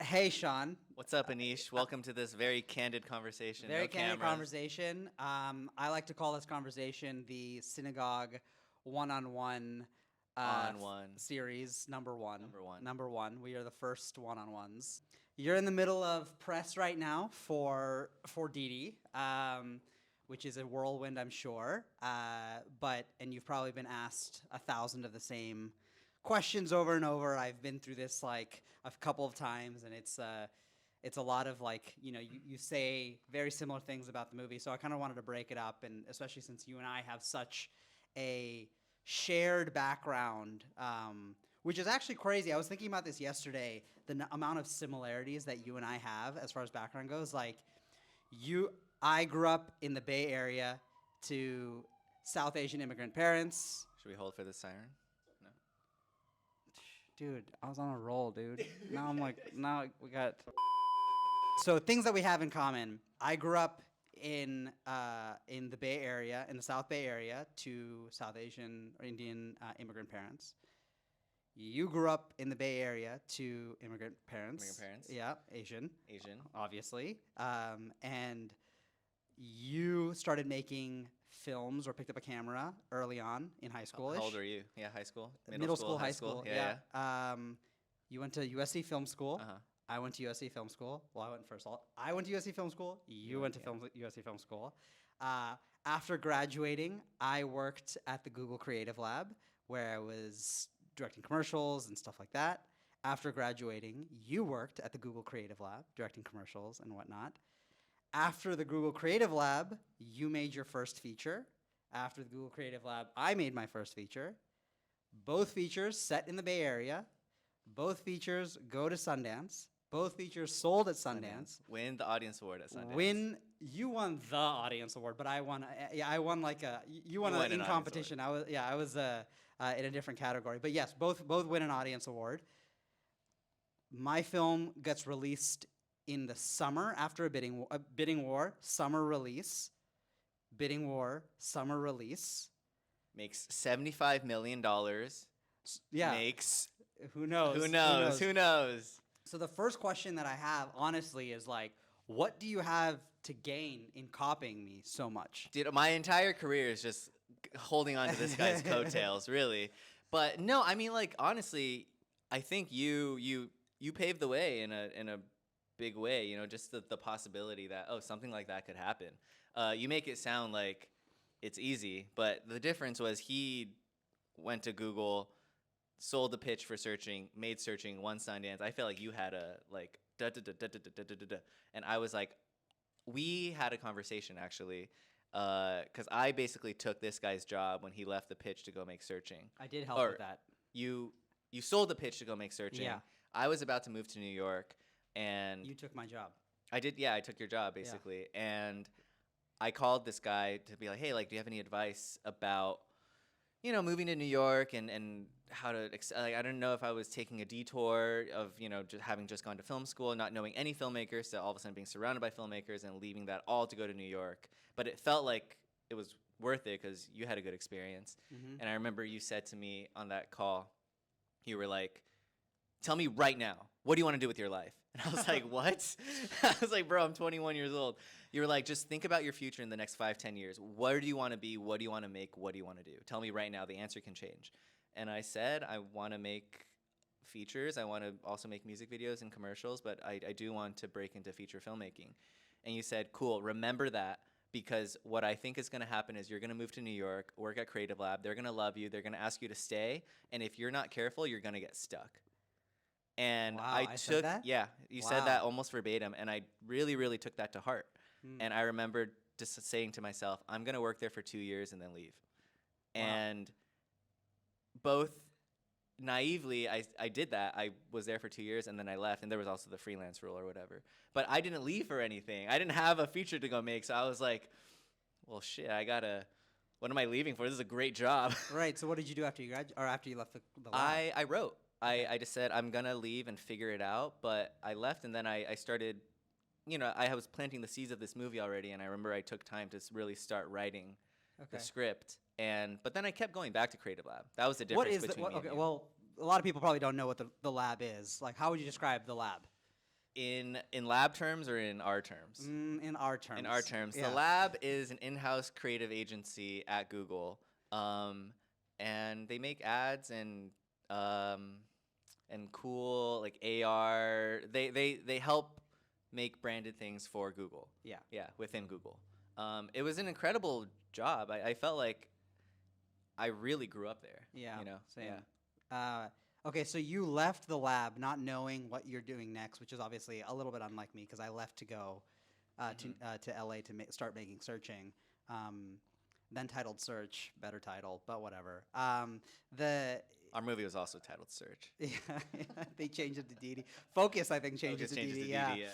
Hey, Sean. What's up, Aneesh? Welcome to this very candid conversation. Very No candid cameras. conversation. I like to call this conversation the Cinegogue one-on-one On one. series number one. Number one. Number one. We are the first one-on-ones. You're in the middle of press right now for DìDi, which is a whirlwind, I'm sure. And you've probably been asked 1,000 of the same questions over and over. I've been through this like a couple of times, and it's a lot of like, you say very similar things about the movie. So I kind of wanted to break it up, and especially since you and I have such a shared background, which is actually crazy. I was thinking about this yesterday, the amount of similarities that you and I have as far as background goes. Like, I grew up in the Bay Area to South Asian immigrant parents. Should we hold for the siren? No. Dude, I was on a roll, dude. Now we got... So things that we have in common. I grew up in the Bay Area, in the South Bay Area, to South Asian or Indian immigrant parents. You grew up in the Bay Area to immigrant parents. Immigrant parents. Yeah, Asian. Asian. Obviously. And you started making films or picked up a camera early on in high school-ish. How old were you? Yeah, high school? Middle school, high school. Yeah. You went to USC Film School. Uh-huh. I went to USC Film School. Well, I went first. I went to USC Film School. You went to USC Film School. After graduating, I worked at the Google Creative Lab, where I was directing commercials and stuff like that. After graduating, you worked at the Google Creative Lab, directing commercials and whatnot. After the Google Creative Lab, you made your first feature. After the Google Creative Lab, I made my first feature. Both features set in the Bay Area. Both features go to Sundance. Both features sold at Sundance. Win the audience award at Sundance. You won the audience award, but I won. I won like you won in competition. I was in a different category. But yes, both win an audience award. My film gets released in the summer after a bidding war, summer release. Bidding war, summer release. Makes $75 million. Yeah. Makes. Who knows? Who knows? So the first question that I have, honestly, is like, what do you have to gain in copying me so much? Dude, my entire career is just holding on to this guy's coattails, really. But no, I mean, like, honestly, I think you paved the way in a big way. You know, just the possibility that something like that could happen. You make it sound like it's easy, but the difference was he went to Google, sold the pitch for searching, made searching, won Sundance. I felt like you had a like and I was like, we had a conversation actually, because I basically took this guy's job when he left the pitch to go make searching. I did help with that. You sold the pitch to go make searching. Yeah. I was about to move to New York, and You took my job. I did. Yeah, I took your job basically, and I called this guy to be like, hey, like, do you have any advice about, moving to New York and how to, I don't know if I was taking a detour of, just having just gone to film school, not knowing any filmmakers, so all of a sudden being surrounded by filmmakers and leaving that all to go to New York. But it felt like it was worth it because you had a good experience. Mm-hmm. And I remember you said to me on that call, you were like, tell me right now, what do you want to do with your life? And I was like, what? I was like, bro, I'm 21 years old. You were like, just think about your future in the next 5-10 years. Where do you want to be? What do you want to make? What do you want to do? Tell me right now. The answer can change. And I said, I want to make features. I want to also make music videos and commercials, but I do want to break into feature filmmaking. And you said, cool, remember that, because what I think is going to happen is you're going to move to New York, work at Creative Lab. They're going to love you. They're going to ask you to stay. And if you're not careful, you're going to get stuck. And Wow, I took, said that? yeah, you said that almost verbatim, and I really, really took that to heart. And I remember just saying to myself, I'm going to work there for 2 years and then leave. Wow. And both naively, I did that. I was there for 2 years, and then I left, and there was also the freelance rule or whatever. But I didn't leave for anything. I didn't have a feature to go make, so I was like, well, shit, what am I leaving for? This is a great job. Right, so what did you do after you after you left the lab? I wrote. I just said, I'm going to leave and figure it out. But I left, and then I started, I was planting the seeds of this movie already. And I remember I took time to really start writing the script. But then I kept going back to Creative Lab. That was the difference between me and you. Well, a lot of people probably don't know what the lab is. Like, how would you describe the lab? In lab terms or in our terms? In our terms. In our terms, Yeah. the lab is an in-house creative agency at Google, and they make ads and cool like AR. They help make branded things for Google. Yeah. Yeah, within Google. It was an incredible job. I felt like I really grew up there. Yeah. You know. Same. Yeah. Okay, so you left the lab not knowing what you're doing next, which is obviously a little bit unlike me because I left to go to LA to start making Searching, then titled Search, better title, but whatever. Our movie was also titled Search. Yeah, they changed it to DiDi. Focus, I think, changed it to DiDi. Yeah. DiDi, yeah.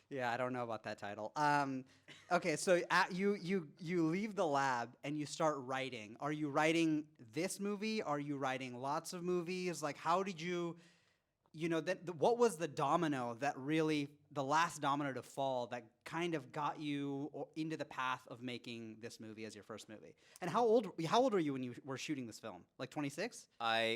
Yeah, I don't know about that title. Okay, so you leave the lab and you start writing. Are you writing this movie? Are you writing lots of movies? Like, how did you, what was the domino that really, the last domino to fall that kind of got you into the path of making this movie as your first movie? And how old were you when you were shooting this film? Like 26?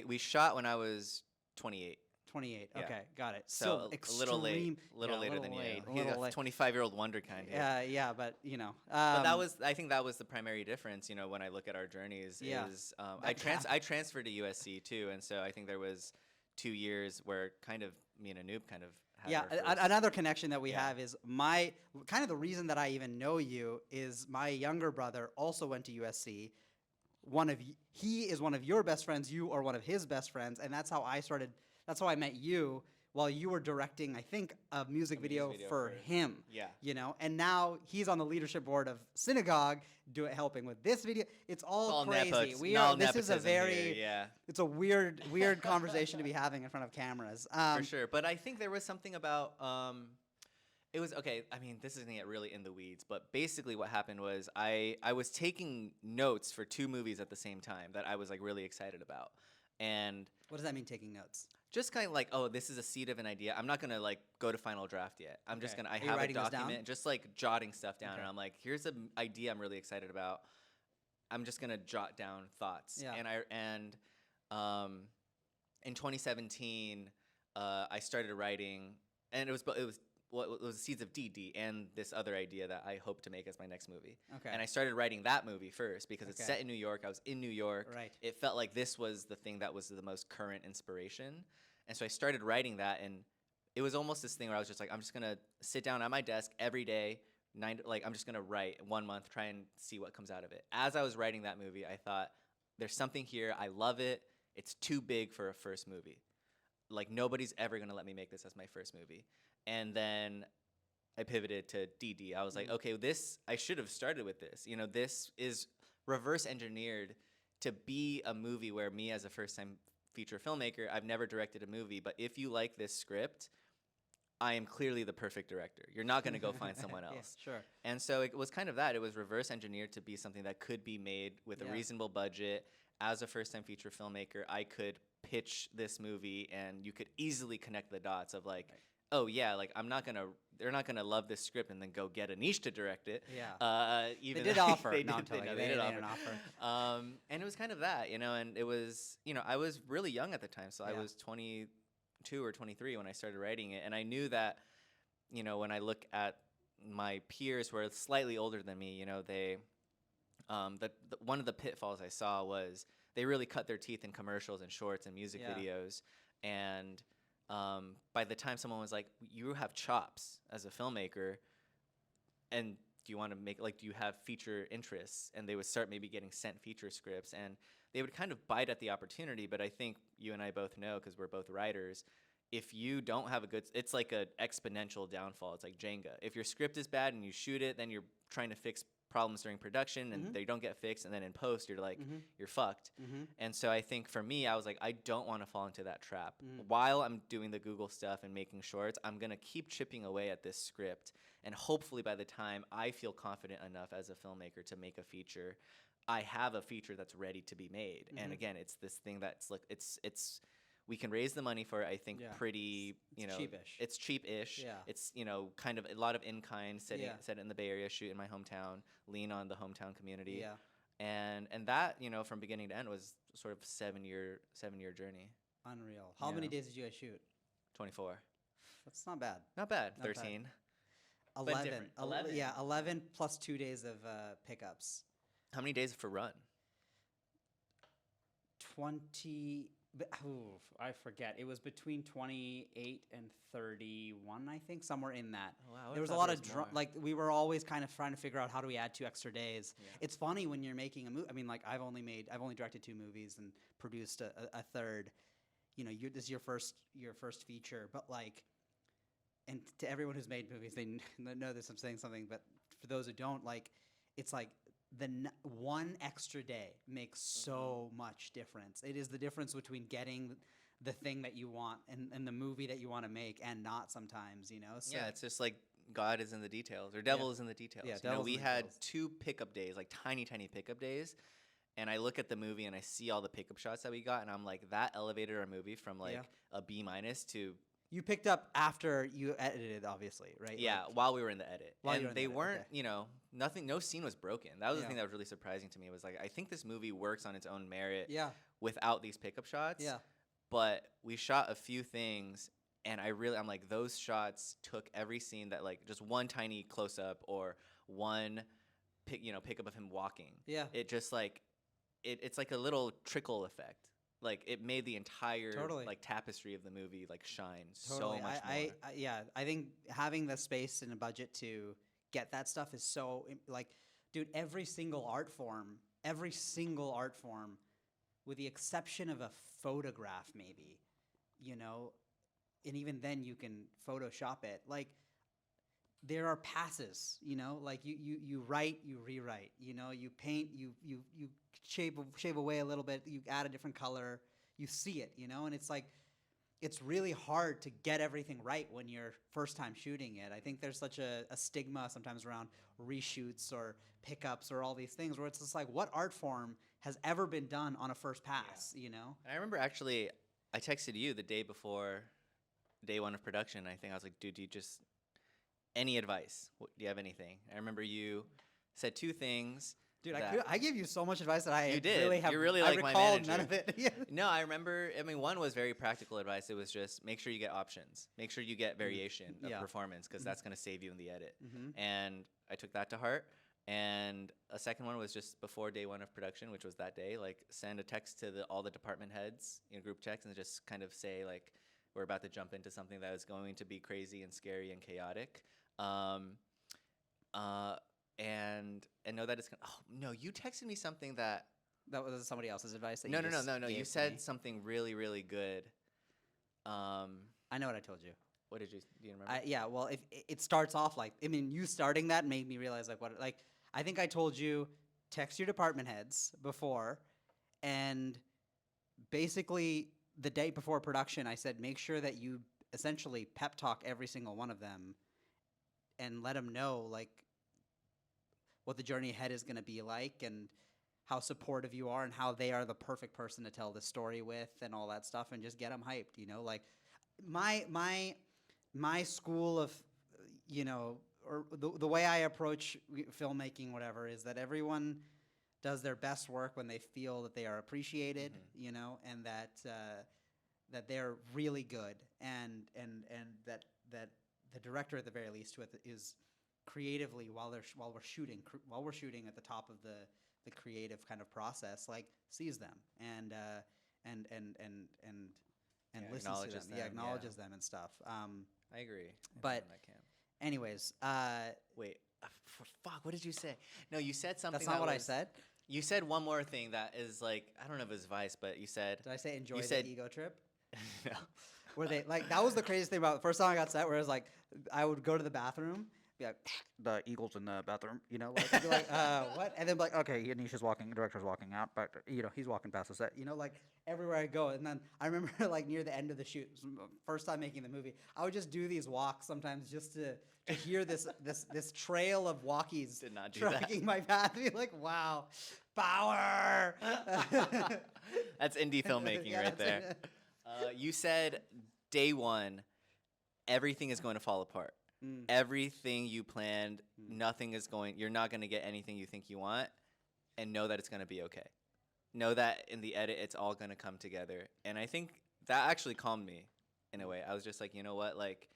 We shot when I was 28. 28. Yeah. Okay, got it. So a little late, yeah, later than you. late, a He's little a late. 25-year-old wonder kind. Yeah, but But I think that was the primary difference. When I look at our journeys, Yeah. is I transferred to USC too, and so I think there was 2 years where kind of me and Anoop kind of had yeah, our first. another connection that we Yeah. have is kind of the reason that I even know you is my younger brother also went to USC. He is one of your best friends. You are one of his best friends, and that's how I met you while you were directing, I think, a music video for him. Yeah. And now he's on the leadership board of Cinegogue, helping with this video. It's all crazy. This is a very, it's a weird conversation to be having in front of cameras. For sure. But I think there was something about, it was, okay, I mean, this is going to get really in the weeds, but basically what happened was I was taking notes for 2 movies at the same time that I was like really excited about. And what does that mean, taking notes? just kind of like, oh, this is a seed of an idea. I'm not gonna like go to final draft yet. I'm just gonna. I Are you have a writing this down? document, just like jotting stuff down, Okay. and I'm like, here's an idea I'm really excited about. I'm just gonna jot down thoughts. Yeah. And in 2017, I started writing, and it was the seeds of DiDi and this other idea that I hope to make as my next movie. Okay. And I started writing that movie first because it's Okay. set in New York. I was in New York. Right. It felt like this was the thing that was the most current inspiration. And so I started writing that, and it was almost this thing where I was just like, I'm just gonna sit down at my desk every day, I'm just gonna write 1 month, try and see what comes out of it. As I was writing that movie, I thought, there's something here. I love it. It's too big for a first movie. Like, nobody's ever gonna let me make this as my first movie. And then I pivoted to DiDi. I was like, okay, I should have started with this. This is reverse engineered to be a movie where me as a first-time feature filmmaker, I've never directed a movie, but if you like this script, I am clearly the perfect director. You're not going to go find someone else. Yeah, sure. And so it was kind of that. It was reverse engineered to be something that could be made with a reasonable budget. As a first-time feature filmmaker, I could pitch this movie, and you could easily connect the dots of like, oh yeah, like they're not gonna love this script and then go get Aneesh to direct it. Yeah. Even They did though offer. They No, I'm did, telling you, they did made offer. an offer. And it was kind of that, and it was, I was really young at the time, so I Yeah. was 22 or 23 when I started writing it, and I knew that, when I look at my peers who are slightly older than me, they, one of the pitfalls I saw was they really cut their teeth in commercials and shorts and music videos, and by the time someone was like, you have chops as a filmmaker, and do you want to make, like, do you have feature interests? And they would start maybe getting sent feature scripts, and they would kind of bite at the opportunity. But I think you and I both know, because we're both writers, if you don't have it's like an exponential downfall. It's like Jenga. If your script is bad and you shoot it, then you're trying to fix problems during production, and they don't get fixed, and then in post you're like, you're fucked. And so I think for me, I was like, I don't want to fall into that trap. While I'm doing the Google stuff and making shorts, I'm gonna keep chipping away at this script, and hopefully by the time I feel confident enough as a filmmaker to make a feature, I have a feature that's ready to be made. And again, it's this thing that's like, it's we can raise the money for it, I think, pretty, cheapish. It's cheap-ish. Yeah. It's, kind of a lot of in-kind, set it in the Bay Area, shoot in my hometown, lean on the hometown community. Yeah. And that, from beginning to end was sort of 7-year journey. Unreal. How many days did you guys shoot? 24. That's not bad. Not bad. Not bad. 13. 11. different. 11. Yeah, 11 plus 2 days of pickups. How many days for run? 20. I forget. It was between 28 and 31, I think, somewhere in that. Oh, wow, I There was would've a thought lot there of was more. like we were always kind of trying to figure out how do we add 2 extra days. Yeah. It's funny when you're making a movie. I mean, like I've only directed 2 movies and produced a third. You know, this is your first feature, but like, and to everyone who's made movies, they know this. I'm saying something, but for those who don't, like, it's like one extra day makes so much difference. It is the difference between getting the thing that you want and the movie that you want to make and not sometimes, you know? So Yeah, it's just like God is in the details, or devil is in the details. Yeah, You know, devil's we in the had details. 2 pickup days, like tiny pickup days, and I look at the movie and I see all the pickup shots that we got, and I'm like, that elevated our movie from like Yeah. a B- to you picked up after you edited, obviously, right? yeah, Like, while we were in the edit. While you And were in the they edit, weren't, okay. you know, no scene was broken. That was the Yeah. thing that was really surprising to me. Was like, I think this movie works on its own merit yeah, without these pickup shots. yeah. But we shot a few things, and I'm like, those shots took every scene that, like, just one tiny close up or one pickup of him walking. Yeah. It just like it's like a little trickle effect. Like, it made the entire Totally. like tapestry of the movie like shine Totally. so much more. I think having the space and a budget to get that stuff is so like, dude, every single art form, with the exception of a photograph, maybe, you know, and even then you can Photoshop it. Like, there are passes, you know, like you write, you rewrite, you know, you paint, you shave away a little bit, you add a different color, you see it, you know, and it's like, it's really hard to get everything right when you're first time shooting it. I think there's such a stigma sometimes around reshoots or pickups or all these things where it's just like, what art form has ever been done on a first pass, you know? And I remember actually, I texted you the day before day 1 of production. I think I was like, dude, do you just any advice? Do you have anything? I remember you said 2 things. Dude, that- I gave you so much advice that I You did. really have. You're really I like my recalled none manager. of it. Yeah. No, I remember. I mean, one was very practical advice. It was just make sure you get options. Make sure you get variation of Yeah. performance because that's going to save you in the edit. Mhm. And I took that to heart. And a second one was just before day 1 of production, which was that day. Like, send a text to all the department heads in group checks and just kind of say, like, we're about to jump into something that is going to be crazy and scary and chaotic. And know that it's gonna. Oh no, you texted me something that. That was somebody else's advice. That No. you just You gave to said me. something really good. I know what I told you. What did you? Do you remember? Yeah. Well, if it starts off like, I mean, you starting that made me realize like what like I think I told you text your department heads before, and basically the day before production, I said make sure that you essentially pep talk every single one of them, and let them know like what the journey ahead is going to be like and how supportive you are and how they are the perfect person to tell the story with and all that stuff, and just get them hyped, you know, like my school of, you know, or the way I approach filmmaking, whatever, is that everyone does their best work when they feel that they are appreciated, you know, and that that they're really good, and that the director at the very least is creatively while we're shooting at the top of the creative kind of process, like sees them and listens to acknowledges them. Yeah, them, acknowledges them and stuff. I agree. But- I can. Anyways, Wait. Fuck. What did you say? No, you said something. that's not that what I was- said. You said one more thing that is like I don't know if it's advice, but you said. Did I say enjoy the said- ego trip? No. Where they like that was the craziest thing about the first time I got set. Where it was like I would go to the bathroom, be like the eagle's in the bathroom, you know, like, be like what, and then be like okay, Aneesh is walking, the director's walking out, but you know he's walking past the set, you know, like everywhere I go. And then I remember like near the end of the shoot, first time making the movie, I would just do these walks sometimes just to hear this trail of walkies Did not do that. tracking my path. Be like wow, power. That's indie filmmaking Yeah, right that's there. it. You said day 1, everything is going to fall apart. Everything you planned, you're not going to get anything you think you want, and know that it's going to be okay. Know that in the edit, it's all going to come together. And I think that actually calmed me in a way. I was just like, you know what? Like,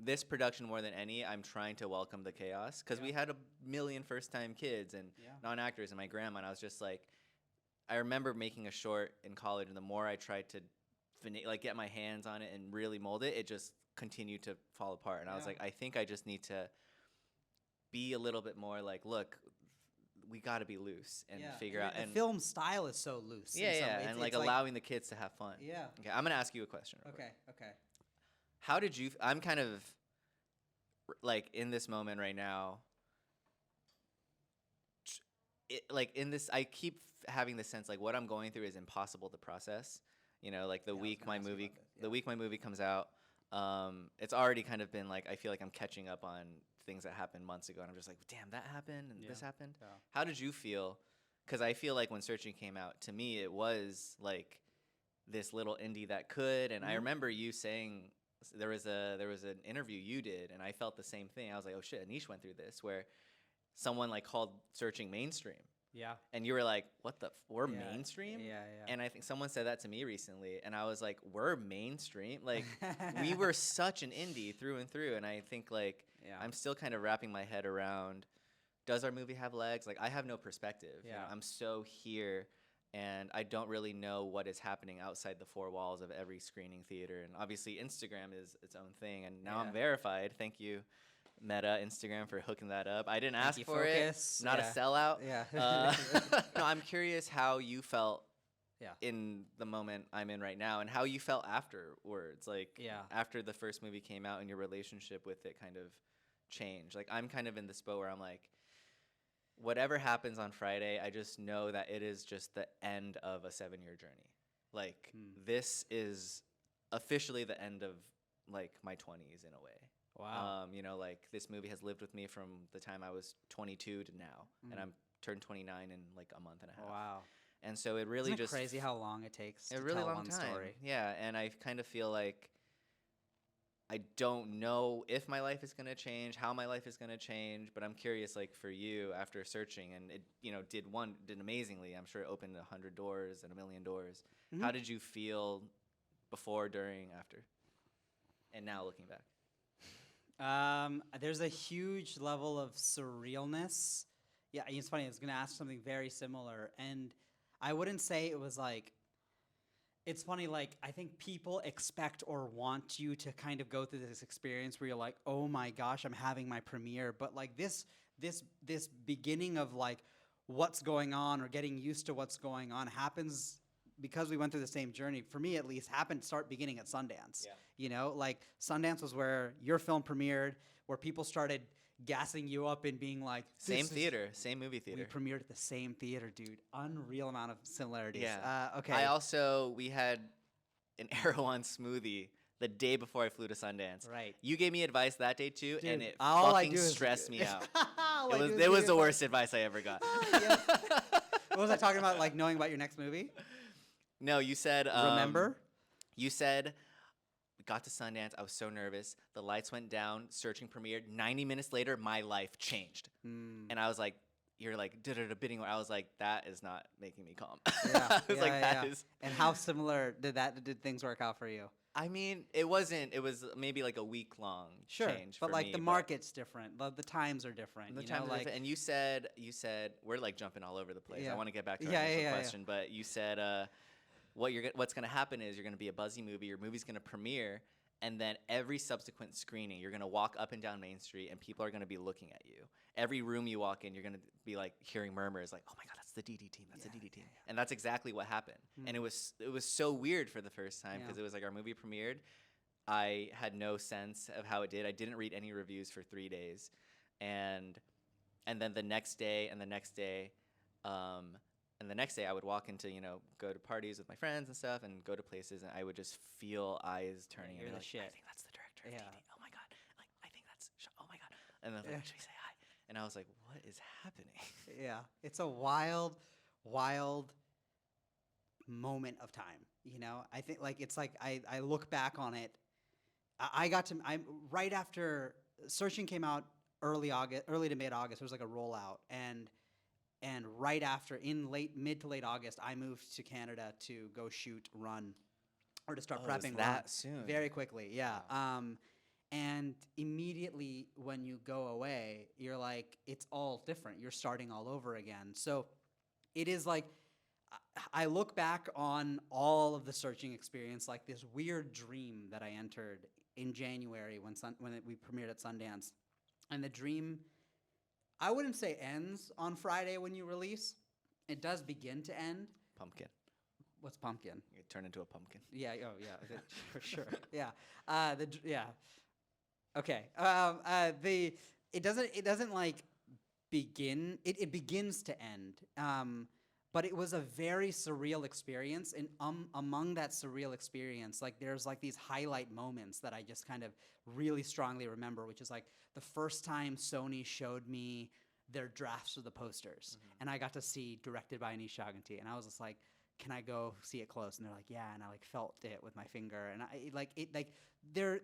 this production more than any, I'm trying to welcome the chaos because we had a million first-time kids and non-actors and my grandma, and I was just like, I remember making a short in college, and the more I tried to get my hands on it and really mold it, it just continued to fall apart. And I was like, I think I just need to be a little bit more like, look, we got to be loose and figure out. And the film style is so loose. And like allowing the kids to have fun. Yeah. Okay, I'm gonna ask you a question. Okay. How did you? I'm kind of like in this moment right now. Like in this, I keep having the sense like what I'm going through is impossible to process. You know, like the week my movie comes out, it's already kind of been like I feel like I'm catching up on things that happened months ago, and I'm just like, damn, that happened and this happened. Yeah. How did you feel? Because I feel like when Searching came out, to me, it was like this little indie that could. And I remember you saying there was an interview you did, and I felt the same thing. I was like, oh shit, Aneesh went through this, where someone like called Searching mainstream. Yeah. And you were like, what the? We're mainstream? Yeah. And I think someone said that to me recently, and I was like, we're mainstream? Like, we were such an indie through and through. And I think, like, I'm still kind of wrapping my head around, does our movie have legs? Like, I have no perspective. Yeah. You know, I'm so here, and I don't really know what is happening outside the four walls of every screening theater. And obviously, Instagram is its own thing. And now I'm verified. Thank you, Meta, Instagram, for hooking that up. I didn't ask for it. Not a sellout. Yeah. No, I'm curious how you felt in the moment I'm in right now, and how you felt afterwards. Like after the first movie came out and your relationship with it kind of changed. Like I'm kind of in this boat where I'm like, whatever happens on Friday, I just know that it is just the end of a 7-year journey. Like this is officially the end of like my 20s in a way. Wow. You know, like this movie has lived with me from the time I was 22 to now, and I'm turned 29 in like a month and a half. Wow. And so it really Isn't it crazy how long it takes to really tell long one time. story. Yeah, and I kind of feel like I don't know if my life is going to change, how my life is going to change, but I'm curious, like for you, after Searching, and it, you know, did amazingly. I'm sure it opened 100 doors and 1,000,000 doors. How did you feel before, during, after, and now looking back? There's a huge level of surrealness. Yeah, it's funny. I was going to ask something very similar, and I wouldn't say it was like, it's funny, like, I think people expect or want you to kind of go through this experience where you're like, oh my gosh, I'm having my premiere. But like this beginning of like what's going on or getting used to what's going on happens because we went through the same journey. For me, at least, beginning at Sundance. Yeah. You know, like Sundance was where your film premiered, where people started gassing you up and being like, same theater, same movie theater. We premiered at the same theater, dude. Unreal amount of similarities. Yeah. Okay. We had an Erewhon smoothie the day before I flew to Sundance. Right. You gave me advice that day too, dude, and it fucking stressed me out. It was the worst advice I ever got. What was I talking about? Like knowing about your next movie? No, you said. Remember? You said. Got to Sundance. I was so nervous. The lights went down. Searching premiered. 90 minutes later, my life changed. And I was like, "You're like bidding." I was like, "That is not making me calm." I was like, "That is." And how similar did things work out for you? I mean, it wasn't. It was maybe like a week-long change. But for like me, the market's different. The times are different. The times are different. And you said we're like jumping all over the place. I want to get back to our initial question, but you said. What's going to happen is you're going to be a buzzy movie. Your movie's going to premiere, and then every subsequent screening, you're going to walk up and down Main Street, and people are going to be looking at you. Every room you walk in, you're going to be like hearing murmurs, like, "Oh my God, that's the DD team. That's the DD team." And that's exactly what happened. And it was so weird for the first time because it was like our movie premiered. I had no sense of how it did. I didn't read any reviews for 3 days, and then the next day and the next day. And the next day, I would walk into, go to parties with my friends and stuff and go to places, and I would just feel eyes turning. You're the like, shit. I think that's the director of DD. Oh, my God. Like, I think that's, oh, my God. And then like, should we say hi? And I was like, what is happening? Yeah. It's a wild, wild moment of time, I think, like, it's like I look back on it. I'm right after Searching came out early to mid-August. There was like a rollout, and right after, in mid to late August, I moved to Canada to go shoot Run, or to start prepping that Run soon? Very quickly, yeah. Wow. And immediately when you go away, you're like, it's all different. You're starting all over again. So it is like, I look back on all of the searching experience like this weird dream that I entered in January when we premiered at Sundance. And the dream, I wouldn't say ends on Friday when you release. It does begin to end. Pumpkin. What's pumpkin? You turn into a pumpkin. Yeah. Oh, yeah. For sure. Yeah. Yeah. Okay. It doesn't like begin. It begins to end. But it was a very surreal experience, and among that surreal experience, like there's like these highlight moments that I just kind of really strongly remember, which is like the first time Sony showed me their drafts of the posters, and I got to see directed by Aneesh Chaganty, and I was just like, can I go see it close? And they're like, yeah, and I like felt it with my finger, and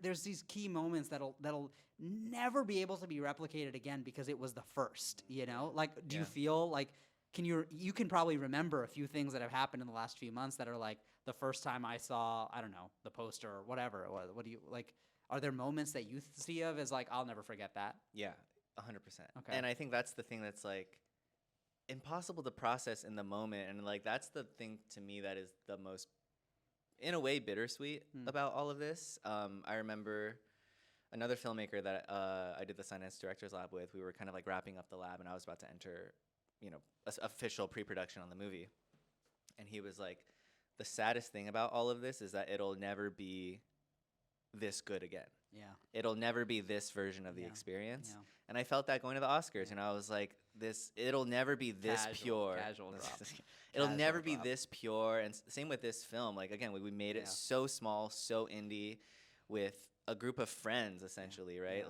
there's these key moments that'll never be able to be replicated again because it was the first, you know? Like, do you feel like you can probably remember a few things that have happened in the last few months that are like the first time I saw, I don't know, the poster or whatever. What do you like? Are there moments that you see of as like, I'll never forget that? Yeah, 100%. Okay. And I think that's the thing that's like impossible to process in the moment. And like, that's the thing to me that is the most, in a way, bittersweet about all of this. I remember another filmmaker that I did the Sundance Directors Lab with. We were kind of like wrapping up the lab and I was about to enter, official pre-production on the movie. And he was like, the saddest thing about all of this is that it'll never be this good again. Yeah. It'll never be this version of the experience. Yeah. And I felt that going to the Oscars, and I was like, it'll never be this pure. Casual drop. It'll Casual never be drop. this pure. And same with this film. Like, again, we made it so small, so indie, with a group of friends, essentially, right?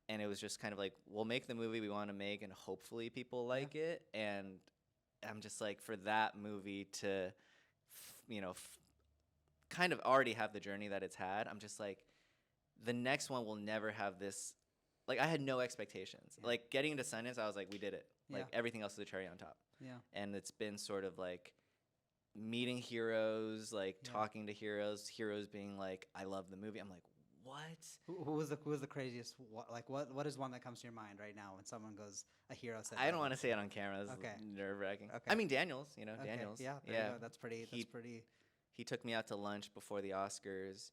And it was just kind of like, we'll make the movie we want to make, and hopefully people like it. And I'm just like, for that movie to, kind of already have the journey that it's had, I'm just like, the next one will never have this. Like, I had no expectations. Yeah. Like, getting into Sundance, I was like, we did it. Like, Yeah. everything else is a cherry on top. Yeah. And it's been sort of like meeting heroes, like talking to heroes being like, I love the movie. I'm like, what? Who was the craziest? What is one that comes to your mind right now when someone goes, a hero said? I don't want to say it on camera. It's Okay. nerve-wracking. Okay. I mean, Daniels, Okay. Daniels. Yeah. There you go. That's pretty. He took me out to lunch before the Oscars,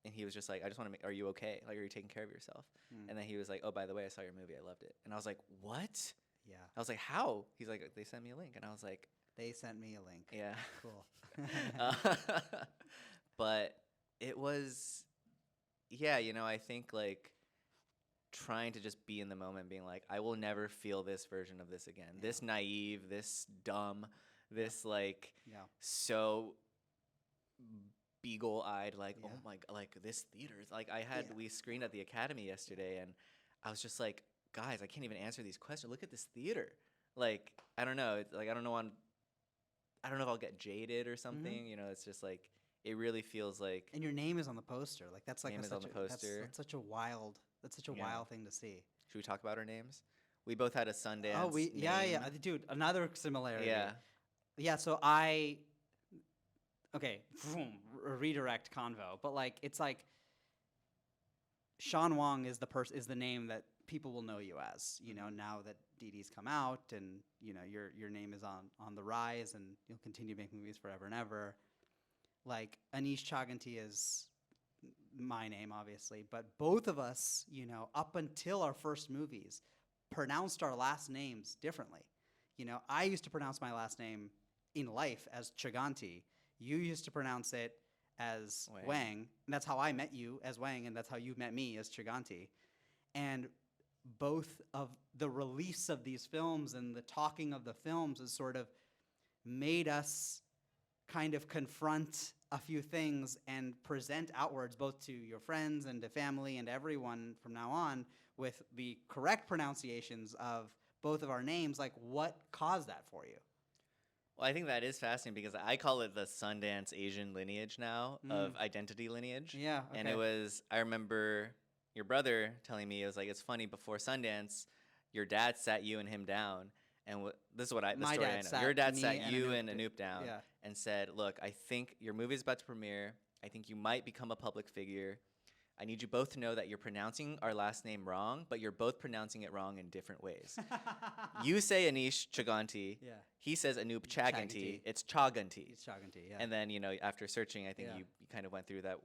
and he was just like, I just want to make, are you okay? Like, are you taking care of yourself? And then he was like, oh, by the way, I saw your movie. I loved it. And I was like, what? Yeah. I was like, how? He's like, they sent me a link. And I was like, They sent me a link. yeah. Cool. But it was, I think like trying to just be in the moment, being like, I will never feel this version of this again. This naive, this dumb, this like so beagle-eyed, like, oh my, like this theater is like, we screened at the Academy yesterday, and I was just like, guys, I can't even answer these questions. Look at this theater. Like, I don't know. It's like, I don't know if I'll get jaded or something. It's just like, it really feels like. And your name is on the poster. Like, that's like name is on the poster. That's such a wild thing to see. Should we talk about our names? We both had a Sundance. Oh, name. dude. Another similarity. Yeah. So redirect convo, but like, it's like Sean Wang is the name that people will know you as, now that DìDi's come out, and your name is on the rise, and you'll continue making movies forever and ever. Like, Aneesh Chaganty is my name, obviously, but both of us, up until our first movies, pronounced our last names differently. I used to pronounce my last name in life as Chaganty. You used to pronounce it as Wang, and that's how I met you, as Wang, and that's how you met me, as Chaganty. And both of the release of these films and the talking of the films has sort of made us kind of confront a few things and present outwards, both to your friends and to family and everyone from now on, with the correct pronunciations of both of our names. Like, what caused that for you? Well, I think that is fascinating because I call it the Sundance Asian lineage now, of identity lineage. Yeah. Okay. And I remember your brother telling me, it was like, it's funny, before Sundance, your dad sat you and him down, and this is what the story I know. Your dad sat you and Anoop down and said, look, I think your movie is about to premiere. I think you might become a public figure. I need you both to know that you're pronouncing our last name wrong, but you're both pronouncing it wrong in different ways. You say Aneesh Chaganty. Yeah. He says Anoop Chaganty. Chaganty. It's Chaganty. It's Chaganty, yeah. And then, you know, after searching, I think Yeah. you kind of went through that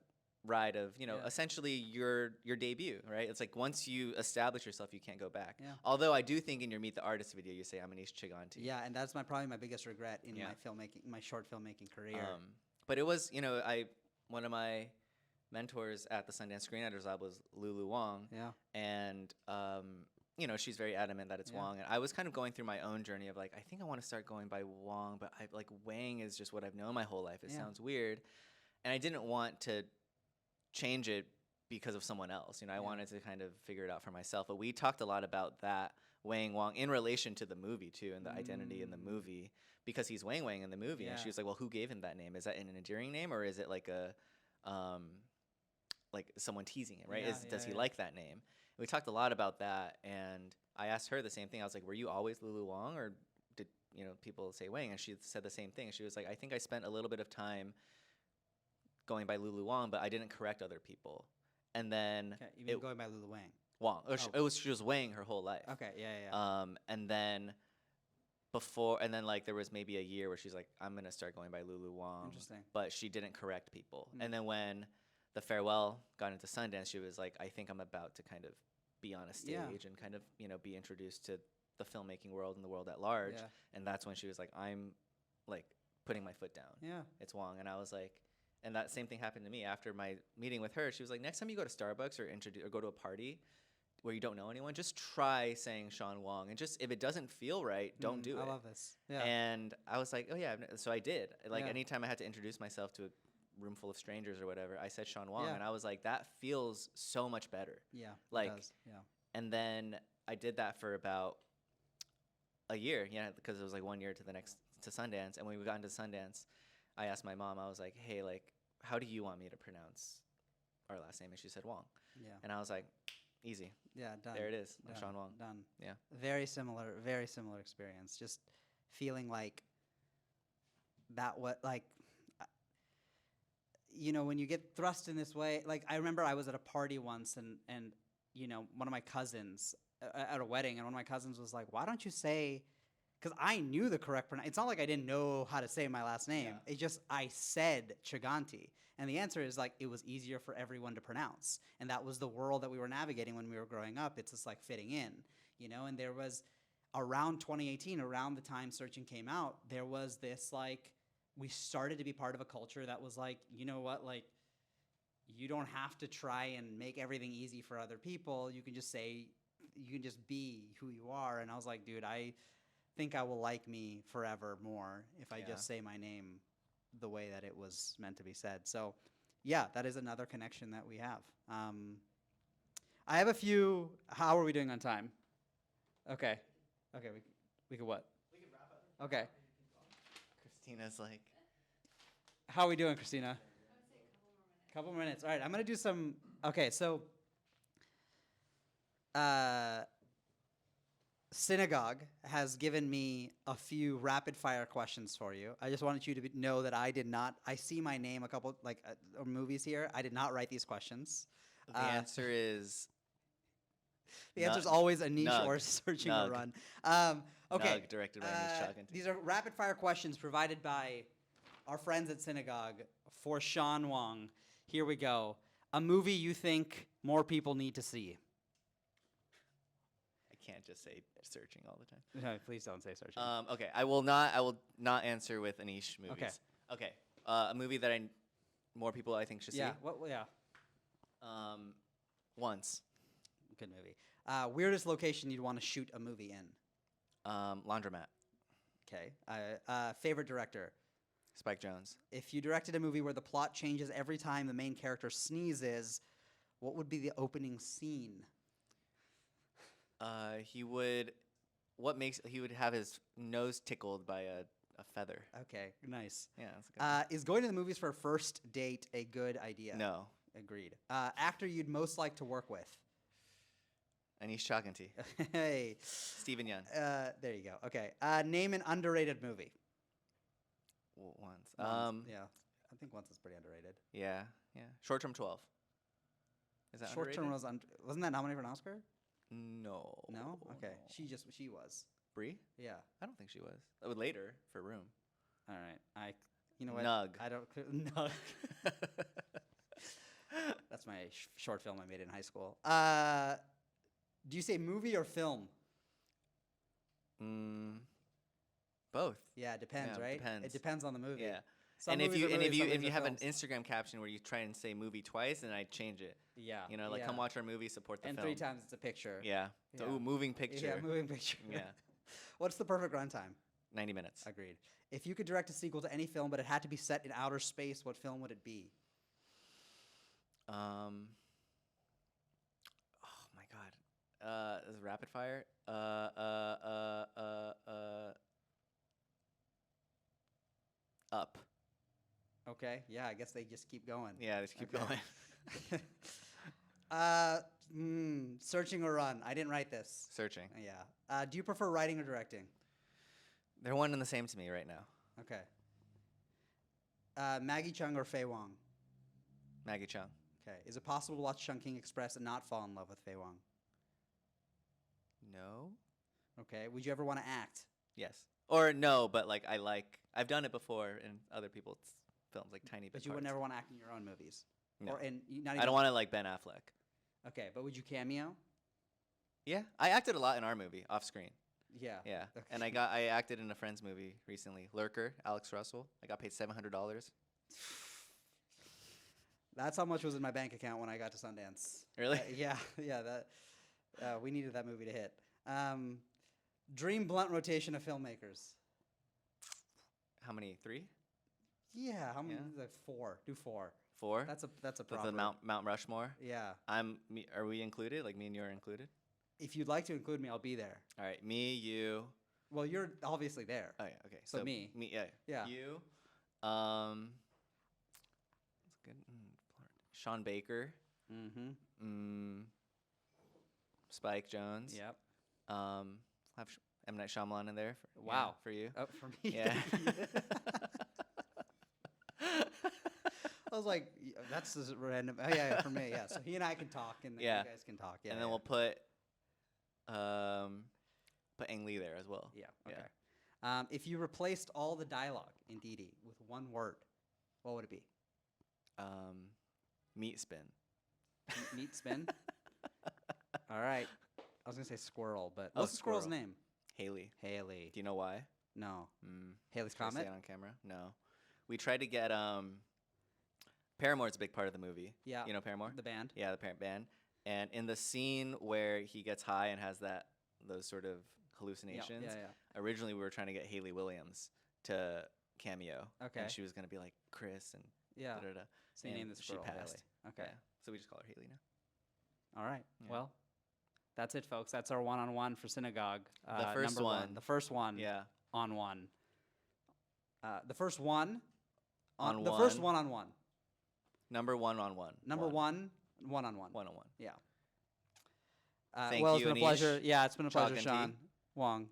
ride of, you know, Yeah. essentially your debut, right? It's like once you establish yourself, you can't go back. Yeah. Although I do think in your Meet the Artist video, you say I'm Aneesh Chaganty. Yeah, and that's probably my biggest regret in Yeah. my short filmmaking career. But it was, you know, one of my mentors at the Sundance Screenwriters Lab was Lulu Wang. Yeah. And, you know, she's very adamant that it's Yeah. Wang. And I was kind of going through my own journey of like, I think I want to start going by Wang, but Wang is just what I've known my whole life. It Yeah. sounds weird. And I didn't want to change it because of someone else. You know, I Yeah. wanted to kind of figure it out for myself. But we talked a lot about that Wang in relation to the movie too, and the identity in the movie, because he's Wang in the movie. And Yeah. she was like, well, who gave him that name? Is that an endearing name, or is it like a like someone teasing him, right? Yeah, Does he yeah. like that name? We talked a lot about that, and I asked her the same thing. I was like, were you always Lulu Wang, or did, you know, people say Wang? And she said the same thing. She was like, I think I spent a little bit of time going by Lulu Wang, but I didn't correct other people. And then Okay, you mean going by Lulu Wang? Wang. Or Oh. she was Wang her whole life. Okay, yeah. And then like there was maybe a year where she's like, I'm gonna start going by Lulu Wang. Interesting. But she didn't correct people. Mm. And then when the farewell got into Sundance, she was like, I think I'm about to kind of be on a stage Yeah. and kind of, you know, be introduced to the filmmaking world and the world at large. Yeah. And that's when she was like, I'm like putting my foot down. Yeah. It's Wang. And I was like, and that same thing happened to me after my meeting with her. She was like, next time you go to Starbucks or go to a party where you don't know anyone, just try saying Sean Wang. And just, if it doesn't feel right, don't do it. I love this. Yeah. And I was like, oh yeah. So I did. Like Yeah. anytime I had to introduce myself to a room full of strangers or whatever, I said Sean Wang. Yeah. And I was like, that feels so much better. Yeah. like, it does. Yeah. And then I did that for about a year, because it was like 1 year to Sundance. And when we got into Sundance, I asked my mom, I was like, hey, like, how do you want me to pronounce our last name? And she said Wang. Yeah. And I was like, easy. Yeah. Done. There it is. I'm Done. Sean Wang. Done. Yeah. Very similar experience. Just feeling like that you know, when you get thrust in this way, like I remember I was at a party once and you know, one of my cousins at a wedding, and one of my cousins was like, why don't you say, because I knew the correct pronunciation. It's not like I didn't know how to say my last name. Yeah. It just, I said Chaganty. And the answer is like, it was easier for everyone to pronounce. And that was the world that we were navigating when we were growing up. It's just like fitting in, you know? And there was, around 2018, around the time Searching came out, there was this like, we started to be part of a culture that was like, you know what, like, you don't have to try and make everything easy for other people. You can just be who you are. And I was like, dude, I think I will like me forever more if I Yeah. just say my name the way that it was meant to be said. So yeah, that is another connection that we have. I have a few. How are we doing on time? Okay. We could what? We could wrap up. Okay. Christina's like, How are we doing, Christina? I would say a couple more minutes. All right, I'm gonna do some. Okay, so Cinegogue has given me a few rapid fire questions for you. I just wanted you to know that I did not. I see my name a couple movies here. I did not write these questions. the answer is The answer is Nug. always Aneesh Nug. or Searching Nug. a Run. Okay. Nug, directed by Aneesh Chaganty. These are rapid fire questions provided by our friends at Cinegogue for Sean Wang. Here we go. A movie you think more people need to see? I can't just say Searching all the time. No, please don't say Searching. Okay, I will not answer with Aneesh movies. Okay. A movie that more people I think should yeah. see. Yeah. Once. Good movie. Weirdest location you'd want to shoot a movie in? Laundromat. Okay. Favorite director? Spike Jonze. If you directed a movie where the plot changes every time the main character sneezes, what would be the opening scene? He would have his nose tickled by a feather. Okay, nice. Yeah, that's a good one. Is going to the movies for a first date a good idea? No. Agreed. Actor you'd most like to work with? Aneesh Chaganty. Hey. Stephen Yeun. There you go. Okay. Name an underrated movie. Once. Yeah, I think Once is pretty underrated. Yeah. Short Term 12. Is that Short Term underrated? wasn't that nominated for an Oscar? No. No. Okay. no. She was. Brie? Yeah. I don't think she was. Oh, later for Room. All right. You know what? Nug. I don't. Nug. That's my short film I made in high school. Do you say movie or film? Both. Yeah, it depends, Yeah, right? depends. It depends on the movie. Yeah. Some And if movies you are and movies, if you some if movies you are have an films. Instagram caption where you try and say movie twice, then I change it. Yeah. You know, like yeah. come watch our movie, support the And film. 3 times it's a picture. Yeah. So, Yeah. ooh, moving picture. Yeah, moving picture. Yeah. What's the perfect runtime? 90 minutes. Agreed. If you could direct a sequel to any film, but it had to be set in outer space, what film would it be? Oh my god. This is rapid fire. Up. Okay. Yeah, I guess they just keep going. Yeah, just keep Okay. going. Searching or run? I didn't write this. Searching. Yeah. Do you prefer writing or directing? They're one and the same to me right now. Okay. Maggie Cheung or Fei Wang? Maggie Chung. Okay. Is it possible to watch Chungking Express and not fall in love with Fei Wang? No. Okay. Would you ever want to act? Yes. Or no, but like I've done it before in other people's films, like tiny bit But you would parts. never want to act in your own movies? No. Or in, not I even don't want to like Ben Affleck. Okay, but would you cameo? Yeah, I acted a lot in our movie off screen. Yeah. Yeah, Okay. and I acted in a friend's movie recently, Lurker, Alex Russell. I got paid $700. That's how much was in my bank account when I got to Sundance. Really? Yeah. That we needed that movie to hit. Dream blunt rotation of filmmakers. How many? 3? Yeah, how many? Yeah. Like 4. Do 4. 4? That's a the problem. Mount Rushmore. Yeah. Are we included? Like me and you are included? If you'd like to include me, I'll be there. All right, me, you. Well, you're obviously there. Oh yeah, okay. So me. Yeah. Yeah. You. That's good. Sean Baker. Mm-hmm. Spike Jonze. Yep. Have M. Night Shyamalan in there. Wow. For you. Oh, for me. Yeah. I was like, that's just random. Oh, yeah, for me, yeah. So he and I can talk, and then Yeah. you guys can talk. Yeah. And then we'll put Ang Lee there as well. Yeah. Okay. If you replaced all the dialogue in DìDi with one word, what would it be? Meat spin. Meat spin. All right. I was gonna say squirrel, but Oh, what's the squirrel's squirrel. name? Haley. Haley. Do you know why? No. Mm. Haley's Should I say Comet. it on camera? No. We tried to get Paramore's a big part of the movie. Yeah. You know Paramore? The band. Yeah, the parent band. And in the scene where he gets high and has those sort of hallucinations, Yeah. originally we were trying to get Haley Williams to cameo. Okay. And she was going to be like Chris and Yeah. da-da-da. So you And named the she squirrel Haley. passed. Okay. Yeah. So we just call her Haley now. All right. Yeah. Well, that's it, folks. That's our one-on-one for Cinegogue. The first number one. The first one. Yeah. On one. The first one. On the one. first one-on-one. Number one on one. Number one. One-on-one. One on one. Yeah. Thank well, you, it's been a pleasure. Aneesh Yeah, it's been a pleasure, Chaganty. Sean Wang.